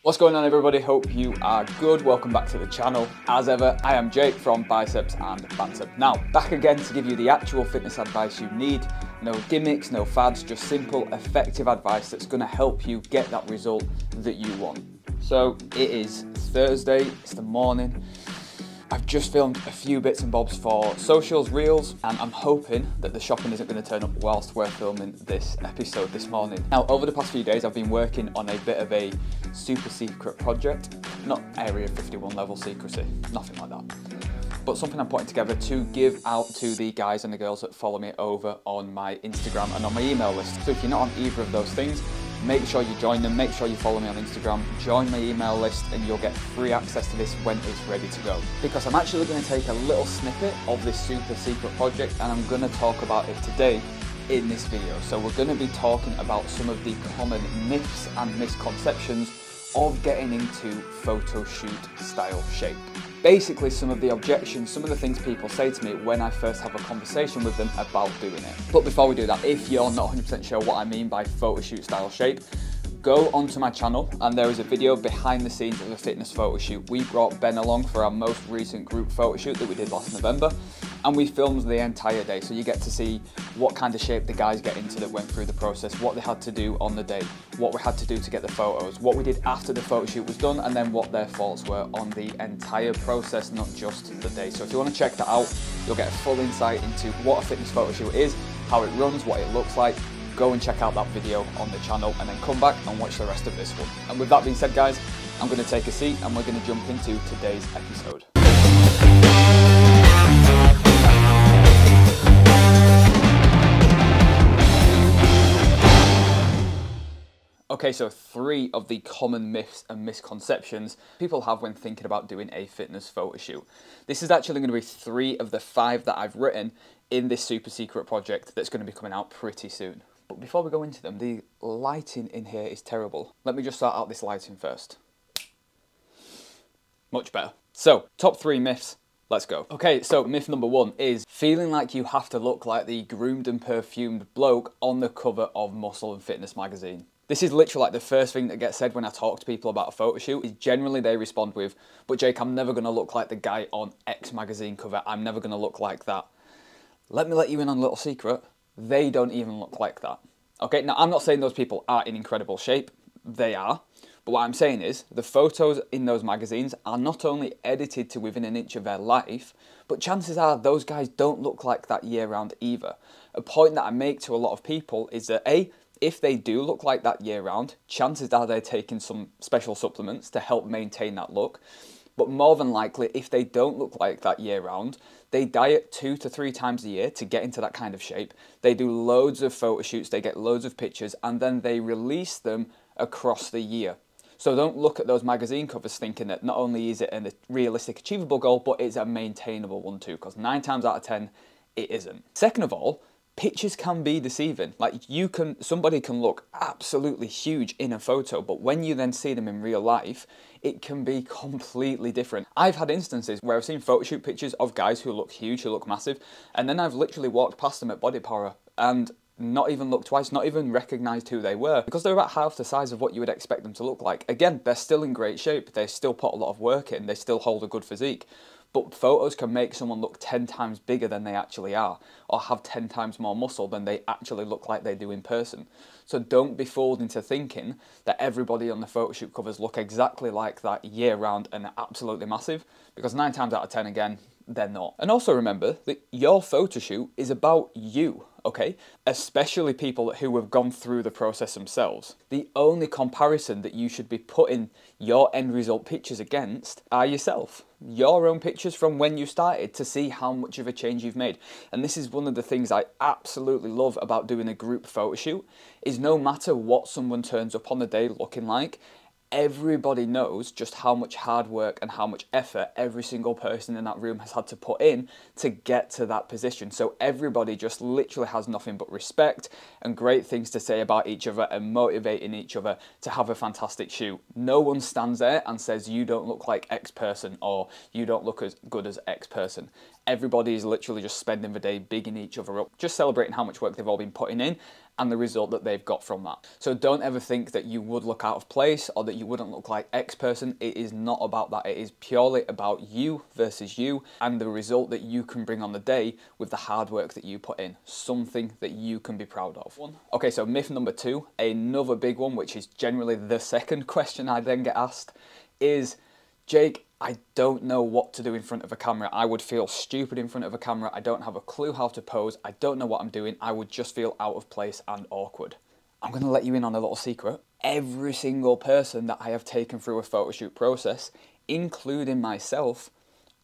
What's going on, everybody? Hope you are good. Welcome back to the channel. As ever, I am Jake from Biceps and Banter. Now, back again to give you the actual fitness advice you need. No gimmicks, no fads, just simple, effective advice that's going to help you get that result that you want. So it is Thursday, it's the morning. I've just filmed a few bits and bobs for socials, reels, and I'm hoping that the shopping isn't going to turn up whilst we're filming this episode this morning. Now, over the past few days, I've been working on a bit of a super secret project, not Area 51 level secrecy, nothing like that, but something I'm putting together to give out to the guys and the girls that follow me over on my Instagram and on my email list. So if you're not on either of those things, make sure you join them, make sure you follow me on Instagram, join my email list, and you'll get free access to this when it's ready to go. Because I'm actually going to take a little snippet of this super secret project and I'm going to talk about it today in this video. So we're going to be talking about some of the common myths and misconceptions of getting into photo shoot style shape. Basically, some of the objections, some of the things people say to me when I first have a conversation with them about doing it. But before we do that, if you're not 100% sure what I mean by photo shoot style shape, go onto my channel and there is a video behind the scenes of a fitness photo shoot. We brought Ben along for our most recent group photo shoot that we did last November, and we filmed the entire day, so you get to see what kind of shape the guys get into that went through the process, what they had to do on the day, what we had to do to get the photos, what we did after the photo shoot was done, and then what their thoughts were on the entire process, not just the day. So if you want to check that out, you'll get a full insight into what a fitness photo shoot is, how it runs, what it looks like. Go and check out that video on the channel and then come back and watch the rest of this one. And with that being said, guys, I'm going to take a seat and we're going to jump into today's episode. Okay, so 3 of the common myths and misconceptions people have when thinking about doing a fitness photo shoot. This is actually going to be 3 of the 5 that I've written in this super secret project that's going to be coming out pretty soon. But before we go into them, the lighting in here is terrible. Let me just sort out this lighting first. Much better. So, top 3 myths. Let's go. Okay, so myth number 1 is feeling like you have to look like the groomed and perfumed bloke on the cover of Muscle and Fitness magazine. This is literally like the first thing that gets said when I talk to people about a photo shoot. Is generally they respond with, but Jake, I'm never going to look like the guy on X magazine cover. I'm never going to look like that. Let me let you in on a little secret. They don't even look like that. Okay, now I'm not saying those people are in incredible shape. They are. But what I'm saying is the photos in those magazines are not only edited to within an inch of their life, but chances are those guys don't look like that year round either. A point that I make to a lot of people is that if they do look like that year round, chances are they're taking some special supplements to help maintain that look. But more than likely, if they don't look like that year round, they diet 2 to 3 times a year to get into that kind of shape. They do loads of photo shoots, they get loads of pictures, and then they release them across the year. So don't look at those magazine covers thinking that not only is it a realistic, achievable goal, but it's a maintainable one too, because 9 times out of 10, it isn't. Second of all, pictures can be deceiving. Like somebody can look absolutely huge in a photo, but when you then see them in real life, it can be completely different. I've had instances where I've seen photo shoot pictures of guys who look huge, who look massive, and then I've literally walked past them at Body Power and not even looked twice, not even recognised who they were, because they're about half the size of what you would expect them to look like. Again, they're still in great shape, they still put a lot of work in, they still hold a good physique. But photos can make someone look 10 times bigger than they actually are, or have 10 times more muscle than they actually look like they do in person. So don't be fooled into thinking that everybody on the photo shoot covers look exactly like that year round and are absolutely massive, because 9 times out of 10 again, they're not. And also remember that your photo shoot is about you, okay? Especially people who have gone through the process themselves. The only comparison that you should be putting your end result pictures against are yourself. Your own pictures from when you started to see how much of a change you've made. And this is one of the things I absolutely love about doing a group photo shoot, is no matter what someone turns up on the day looking like, everybody knows just how much hard work and how much effort every single person in that room has had to put in to get to that position. So everybody just literally has nothing but respect and great things to say about each other and motivating each other to have a fantastic shoot. No one stands there and says you don't look like X person or you don't look as good as X person. Everybody is literally just spending the day bigging each other up, just celebrating how much work they've all been putting in and the result that they've got from that. So don't ever think that you would look out of place or that you wouldn't look like X person. It is not about that. It is purely about you versus you and the result that you can bring on the day with the hard work that you put in, something that you can be proud of. Okay, so myth number 2, another big one, which is generally the second question I then get asked, is, Jake, I don't know what to do in front of a camera. I would feel stupid in front of a camera. I don't have a clue how to pose. I don't know what I'm doing. I would just feel out of place and awkward. I'm going to let you in on a little secret. Every single person that I have taken through a photo shoot process, including myself,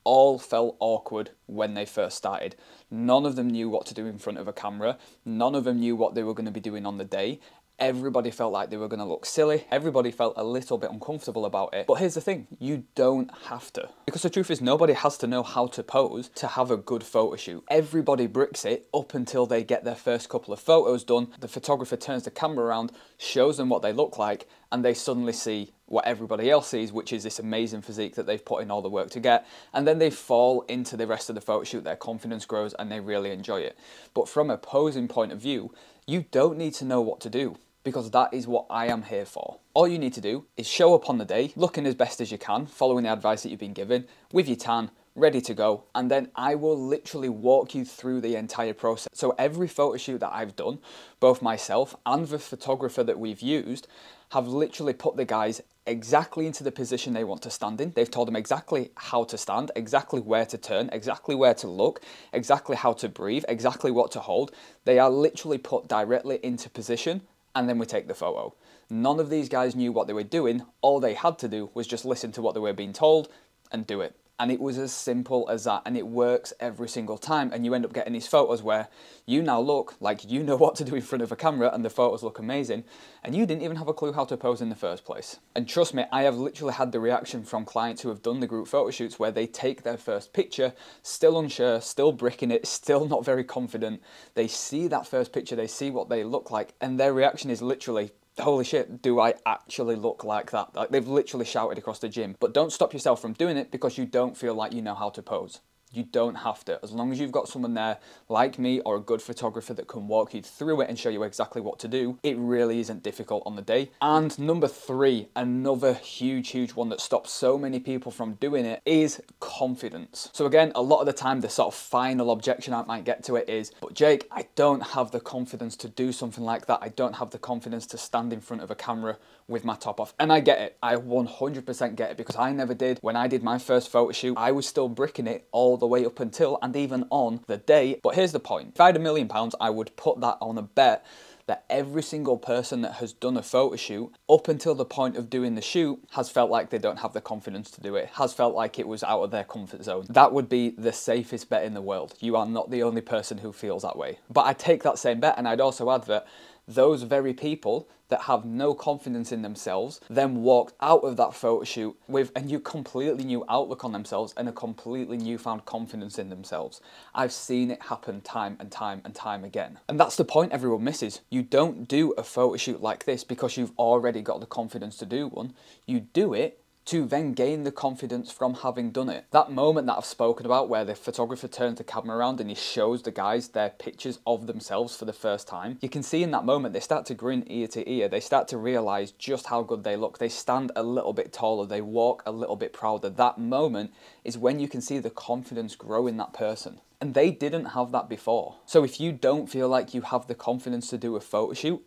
all felt awkward when they first started. None of them knew what to do in front of a camera. None of them knew what they were going to be doing on the day. Everybody felt like they were going to look silly. Everybody felt a little bit uncomfortable about it. But here's the thing, you don't have to. Because the truth is, nobody has to know how to pose to have a good photo shoot. Everybody bricks it up until they get their first couple of photos done. The photographer turns the camera around, shows them what they look like, and they suddenly see what everybody else sees, which is this amazing physique that they've put in all the work to get. And then they fall into the rest of the photo shoot, their confidence grows, and they really enjoy it. But from a posing point of view, you don't need to know what to do, because that is what I am here for. All you need to do is show up on the day, looking as best as you can, following the advice that you've been given, with your tan, ready to go, and then I will literally walk you through the entire process. So every photo shoot that I've done, both myself and the photographer that we've used, have literally put the guys exactly into the position they want to stand in. They've told them exactly how to stand, exactly where to turn, exactly where to look, exactly how to breathe, exactly what to hold. They are literally put directly into position, and then we take the photo. None of these guys knew what they were doing. All they had to do was just listen to what they were being told and do it. And it was as simple as that, and it works every single time. And you end up getting these photos where you now look like you know what to do in front of a camera, and the photos look amazing, and you didn't even have a clue how to pose in the first place. And trust me, I have literally had the reaction from clients who have done the group photo shoots where they take their first picture, still unsure, still bricking it, still not very confident. They see that first picture, they see what they look like, and their reaction is literally, holy shit, do I actually look like that? Like, they've literally shouted across the gym. But don't stop yourself from doing it because you don't feel like you know how to pose. You don't have to. As long as you've got someone there like me or a good photographer that can walk you through it and show you exactly what to do, it really isn't difficult on the day. And number 3, another huge one that stops so many people from doing it, is confidence. So again, a lot of the time the sort of final objection I might get to it is, but Jake, I don't have the confidence to do something like that. I don't have the confidence to stand in front of a camera with my top off. And I get it. I 100% get it, because I never did. When I did my first photo shoot, I was still bricking it all the way up until and even on the day. But here's the point. If I had £1 million, I would put that on a bet that every single person that has done a photo shoot up until the point of doing the shoot has felt like they don't have the confidence to do it, has felt like it was out of their comfort zone. That would be the safest bet in the world. You are not the only person who feels that way. But I'd take that same bet, and I'd also add that those very people that have no confidence in themselves then walked out of that photo shoot with a completely new outlook on themselves and a completely newfound confidence in themselves. I've seen it happen time and time again. And that's the point everyone misses. You don't do a photo shoot like this because you've already got the confidence to do one. You do it to then gain the confidence from having done it. That moment that I've spoken about where the photographer turns the camera around and he shows the guys their pictures of themselves for the first time, you can see in that moment they start to grin ear to ear. They start to realize just how good they look. They stand a little bit taller. They walk a little bit prouder. That moment is when you can see the confidence grow in that person. And they didn't have that before. So if you don't feel like you have the confidence to do a photo shoot,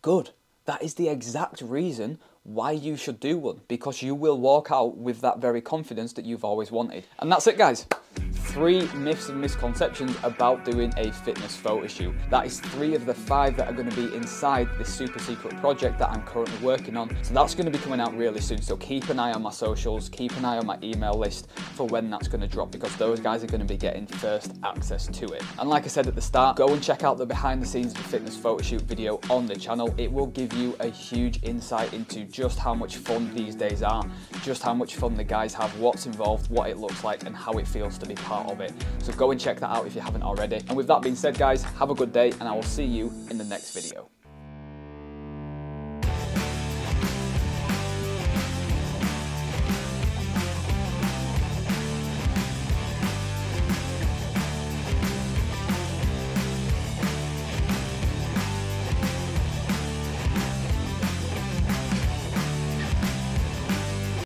good. That is the exact reason why you should do one, because you will walk out with that very confidence that you've always wanted. And that's it, guys. 3 myths and misconceptions about doing a fitness photo shoot. That is 3 of the 5 that are going to be inside this super secret project that I'm currently working on. So that's going to be coming out really soon. So keep an eye on my socials, keep an eye on my email list for when that's going to drop, because those guys are going to be getting first access to it. And like I said at the start, go and check out the behind the scenes of the fitness photo shoot video on the channel. It will give you a huge insight into just how much fun these days are, just how much fun the guys have, what's involved, what it looks like, and how it feels to be part of it. So go and check that out if you haven't already. And with that being said, guys, have a good day, and I will see you in the next video.